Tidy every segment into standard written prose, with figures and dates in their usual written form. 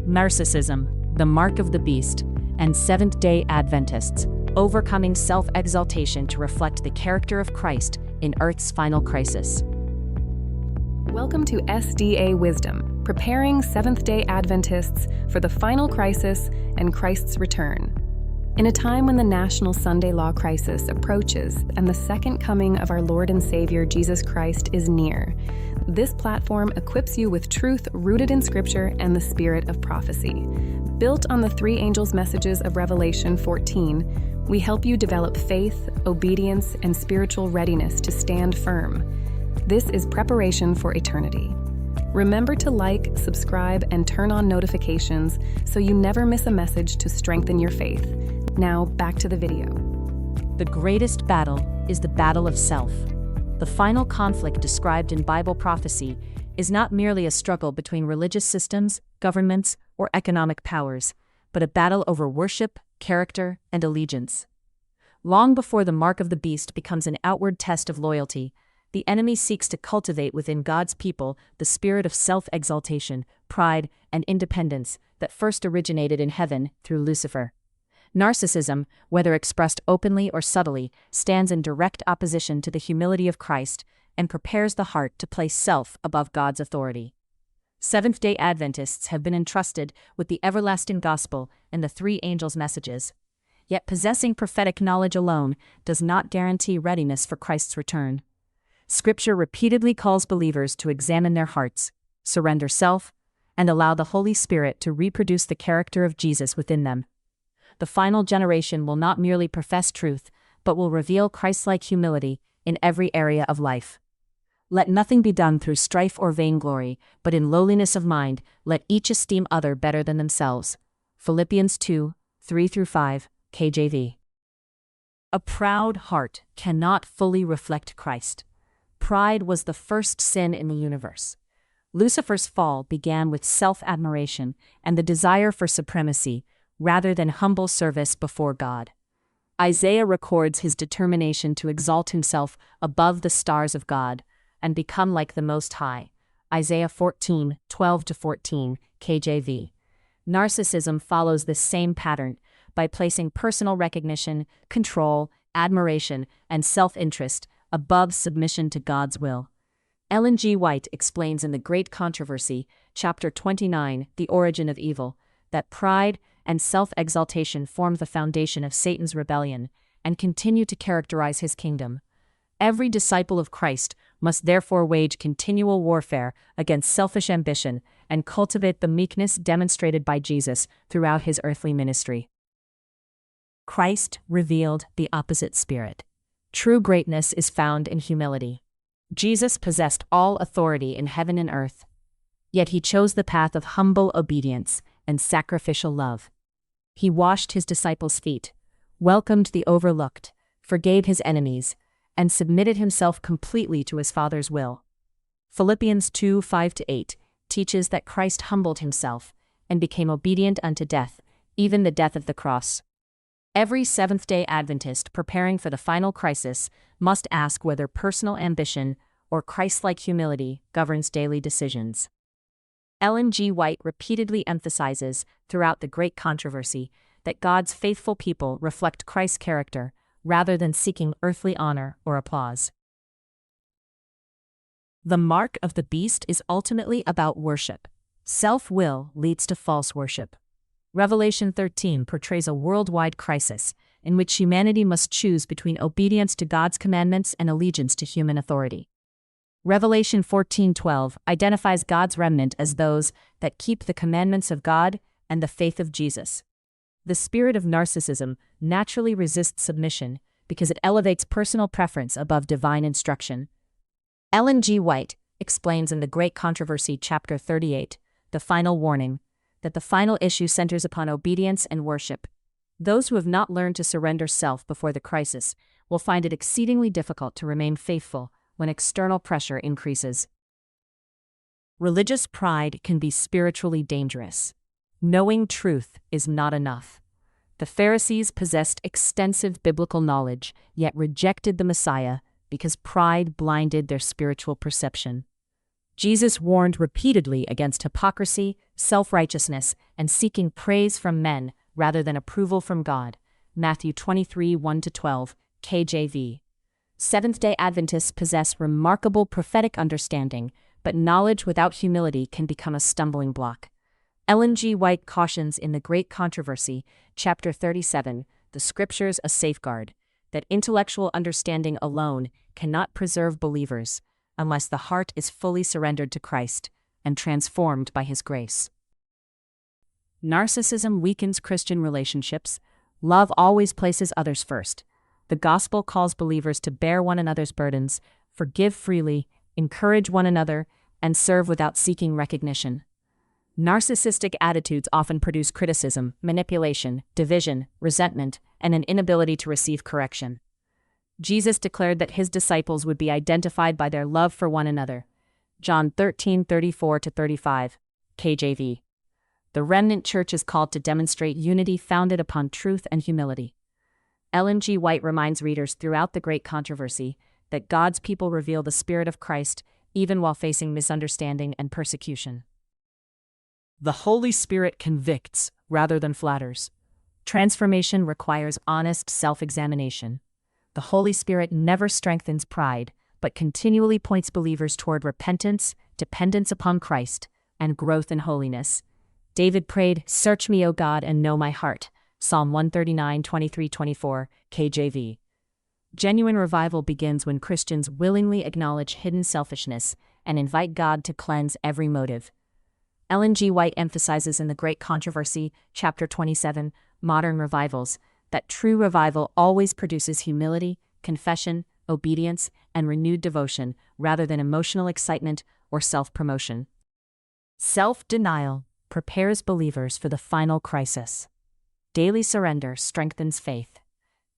Narcissism, the Mark of the Beast, and Seventh-day Adventists, overcoming self-exaltation to reflect the character of Christ in Earth's final crisis. Welcome to SDA Wisdom, preparing Seventh-day Adventists for the final crisis and Christ's return. In a time when the national Sunday law crisis approaches and the second coming of our Lord and Savior Jesus Christ is near, this platform equips you with truth rooted in Scripture and the spirit of prophecy. Built on the three angels' messages of Revelation 14, we help you develop faith, obedience, and spiritual readiness to stand firm. This is preparation for eternity. Remember to like, subscribe, and turn on notifications so you never miss a message to strengthen your faith. Now, back to the video. The greatest battle is the battle of self. The final conflict described in Bible prophecy is not merely a struggle between religious systems, governments, or economic powers, but a battle over worship, character, and allegiance. Long before the mark of the beast becomes an outward test of loyalty, the enemy seeks to cultivate within God's people the spirit of self-exaltation, pride, and independence that first originated in heaven through Lucifer. Narcissism, whether expressed openly or subtly, stands in direct opposition to the humility of Christ and prepares the heart to place self above God's authority. Seventh-day Adventists have been entrusted with the everlasting gospel and the three angels' messages. Yet possessing prophetic knowledge alone does not guarantee readiness for Christ's return. Scripture repeatedly calls believers to examine their hearts, surrender self, and allow the Holy Spirit to reproduce the character of Jesus within them. The final generation will not merely profess truth, but will reveal Christ-like humility in every area of life. Let nothing be done through strife or vainglory, but in lowliness of mind, let each esteem other better than themselves. Philippians 2, 3-5, KJV. A proud heart cannot fully reflect Christ. Pride was the first sin in the universe. Lucifer's fall began with self-admiration and the desire for supremacy, rather than humble service before God. Isaiah records his determination to exalt himself above the stars of God and become like the Most High. Isaiah 14, 12-14, KJV. Narcissism follows this same pattern by placing personal recognition, control, admiration, and self-interest above submission to God's will. Ellen G. White explains in The Great Controversy, Chapter 29, The Origin of Evil, that pride and self-exaltation form the foundation of Satan's rebellion and continue to characterize his kingdom. Every disciple of Christ must therefore wage continual warfare against selfish ambition and cultivate the meekness demonstrated by Jesus throughout his earthly ministry. Christ revealed the opposite spirit. True greatness is found in humility. Jesus possessed all authority in heaven and earth, yet he chose the path of humble obedience and sacrificial love. He washed his disciples' feet, welcomed the overlooked, forgave his enemies, and submitted himself completely to his Father's will. Philippians 2, 5-8 teaches that Christ humbled himself and became obedient unto death, even the death of the cross. Every Seventh-day Adventist preparing for the final crisis must ask whether personal ambition or Christ-like humility governs daily decisions. Ellen G. White repeatedly emphasizes throughout The Great Controversy that God's faithful people reflect Christ's character rather than seeking earthly honor or applause. The mark of the beast is ultimately about worship. Self-will leads to false worship. Revelation 13 portrays a worldwide crisis in which humanity must choose between obedience to God's commandments and allegiance to human authority. Revelation 14:12 identifies God's remnant as those that keep the commandments of God and the faith of Jesus. The spirit of narcissism naturally resists submission because it elevates personal preference above divine instruction. Ellen G. White explains in The Great Controversy, Chapter 38, The Final Warning, that the final issue centers upon obedience and worship. Those who have not learned to surrender self before the crisis will find it exceedingly difficult to remain faithful when external pressure increases. Religious pride can be spiritually dangerous. Knowing truth is not enough. The Pharisees possessed extensive biblical knowledge, yet rejected the Messiah because pride blinded their spiritual perception. Jesus warned repeatedly against hypocrisy, self-righteousness, and seeking praise from men rather than approval from God. Matthew 23, 1-12, KJV. Seventh-day Adventists possess remarkable prophetic understanding, but knowledge without humility can become a stumbling block. Ellen G. White cautions in The Great Controversy, Chapter 37, The Scriptures a Safeguard, that intellectual understanding alone cannot preserve believers unless the heart is fully surrendered to Christ and transformed by His grace. Narcissism weakens Christian relationships. Love always places others first. The gospel calls believers to bear one another's burdens, forgive freely, encourage one another, and serve without seeking recognition. Narcissistic attitudes often produce criticism, manipulation, division, resentment, and an inability to receive correction. Jesus declared that His disciples would be identified by their love for one another. John 13:34-35, KJV. The remnant church is called to demonstrate unity founded upon truth and humility. Ellen G. White reminds readers throughout The Great Controversy that God's people reveal the Spirit of Christ even while facing misunderstanding and persecution. The Holy Spirit convicts rather than flatters. Transformation requires honest self-examination. The Holy Spirit never strengthens pride, but continually points believers toward repentance, dependence upon Christ, and growth in holiness. David prayed, "Search me, O God, and know my heart." Psalm 139:23-24, KJV. Genuine revival begins when Christians willingly acknowledge hidden selfishness and invite God to cleanse every motive. Ellen G. White emphasizes in The Great Controversy, Chapter 27, Modern Revivals, that true revival always produces humility, confession, obedience, and renewed devotion rather than emotional excitement or self-promotion. Self-denial prepares believers for the final crisis. Daily surrender strengthens faith.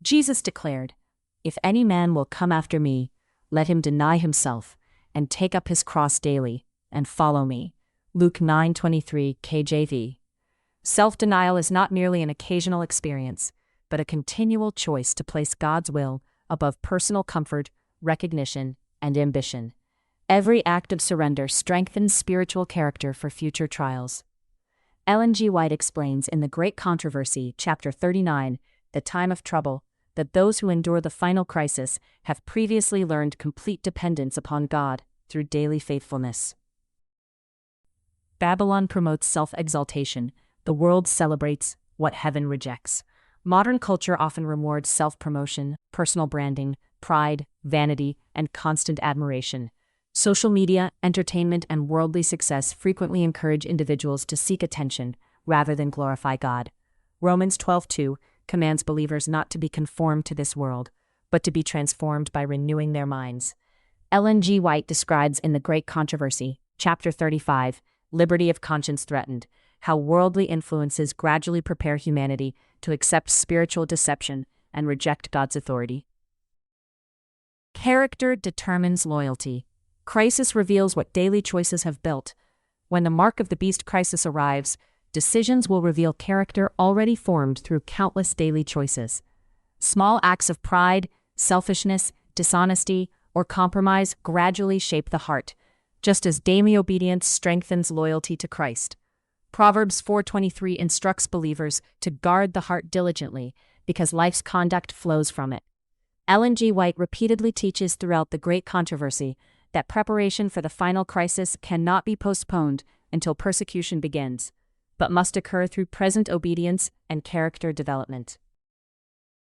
Jesus declared, "If any man will come after me, let him deny himself and take up his cross daily and follow me." Luke 9:23, KJV. Self-denial is not merely an occasional experience, but a continual choice to place God's will above personal comfort, recognition, and ambition. Every act of surrender strengthens spiritual character for future trials. Ellen G. White explains in The Great Controversy, Chapter 39, The Time of Trouble, that those who endure the final crisis have previously learned complete dependence upon God through daily faithfulness. Babylon promotes self-exaltation. The world celebrates what heaven rejects. Modern culture often rewards self-promotion, personal branding, pride, vanity, and constant admiration. Social media, entertainment, and worldly success frequently encourage individuals to seek attention rather than glorify God. Romans 12:2 commands believers not to be conformed to this world, but to be transformed by renewing their minds. Ellen G. White describes in The Great Controversy, Chapter 35, Liberty of Conscience Threatened, how worldly influences gradually prepare humanity to accept spiritual deception and reject God's authority. Character determines loyalty. Crisis reveals what daily choices have built. When the mark of the beast crisis arrives, decisions will reveal character already formed through countless daily choices. Small acts of pride, selfishness, dishonesty, or compromise gradually shape the heart, just as daily obedience strengthens loyalty to Christ. Proverbs 4:23 instructs believers to guard the heart diligently because life's conduct flows from it. Ellen G. White repeatedly teaches throughout The Great Controversy that preparation for the final crisis cannot be postponed until persecution begins, but must occur through present obedience and character development.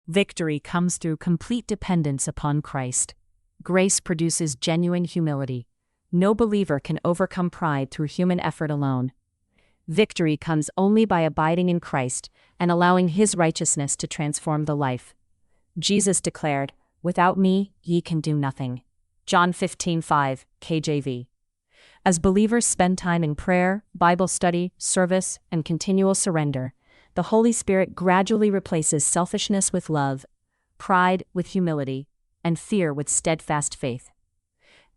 Victory comes through complete dependence upon Christ. Grace produces genuine humility. No believer can overcome pride through human effort alone. Victory comes only by abiding in Christ and allowing His righteousness to transform the life. Jesus declared, "Without me, ye can do nothing." John 15:5, KJV. As believers spend time in prayer, Bible study, service, and continual surrender, the Holy Spirit gradually replaces selfishness with love, pride with humility, and fear with steadfast faith.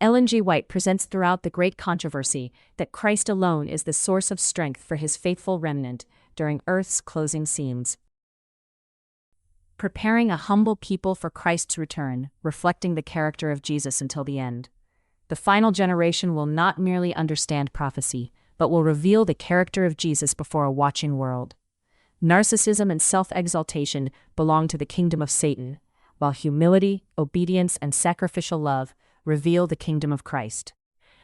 Ellen G. White presents throughout The Great Controversy that Christ alone is the source of strength for His faithful remnant during earth's closing seams. Preparing a humble people for Christ's return, reflecting the character of Jesus until the end. The final generation will not merely understand prophecy, but will reveal the character of Jesus before a watching world. Narcissism and self-exaltation belong to the kingdom of Satan, while humility, obedience, and sacrificial love reveal the kingdom of Christ.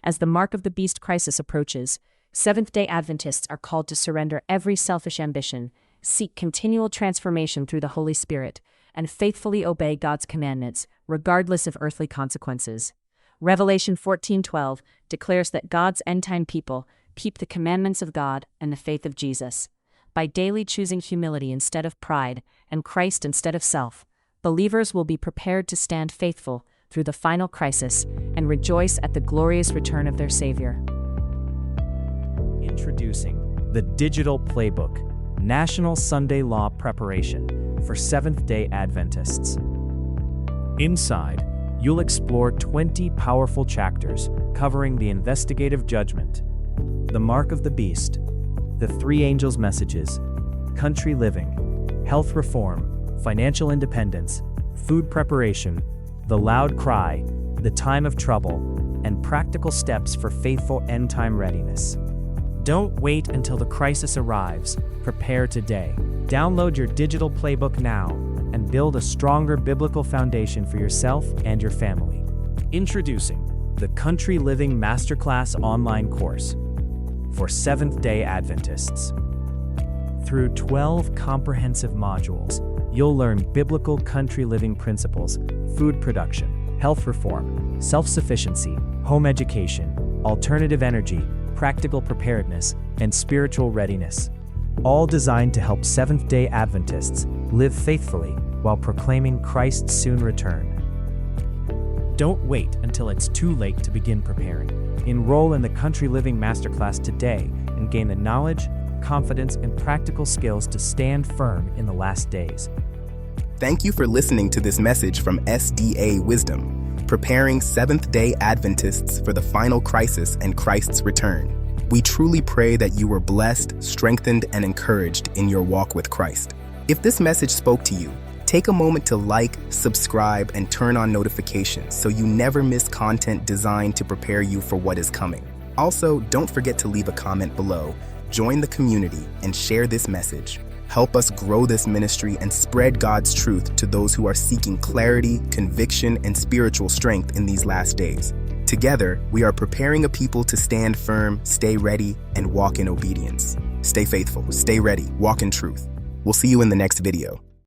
As the mark of the beast crisis approaches, Seventh-day Adventists are called to surrender every selfish ambition, seek continual transformation through the Holy Spirit, and faithfully obey God's commandments, regardless of earthly consequences. Revelation 14:12 declares that God's end-time people keep the commandments of God and the faith of Jesus. By daily choosing humility instead of pride and Christ instead of self, believers will be prepared to stand faithful through the final crisis and rejoice at the glorious return of their Savior. Introducing the Digital Playbook, National Sunday Law Preparation for Seventh-day Adventists. Inside, you'll explore 20 powerful chapters covering the investigative judgment, the mark of the beast, the three angels' messages, country living, health reform, financial independence, food preparation, the loud cry, the time of trouble, and practical steps for faithful end-time readiness. Don't wait until the crisis arrives. Prepare today. Download your digital playbook now and build a stronger biblical foundation for yourself and your family. Introducing the Country Living Masterclass online course for Seventh-day Adventists. Through 12 comprehensive modules, you'll learn biblical country living principles, food production, health reform, self-sufficiency, home education, alternative energy, practical preparedness, and spiritual readiness, all designed to help Seventh-day Adventists live faithfully while proclaiming Christ's soon return. Don't wait until it's too late to begin preparing. Enroll in the Country Living Masterclass today and gain the knowledge, confidence, and practical skills to stand firm in the last days. Thank you for listening to this message from SDA Wisdom, preparing Seventh-day Adventists for the final crisis and Christ's return. We truly pray that you were blessed, strengthened, and encouraged in your walk with Christ. If this message spoke to you, take a moment to like, subscribe, and turn on notifications so you never miss content designed to prepare you for what is coming. Also, don't forget to leave a comment below, join the community, and share this message. Help us grow this ministry and spread God's truth to those who are seeking clarity, conviction, and spiritual strength in these last days. Together, we are preparing a people to stand firm, stay ready, and walk in obedience. Stay faithful, stay ready, walk in truth. We'll see you in the next video.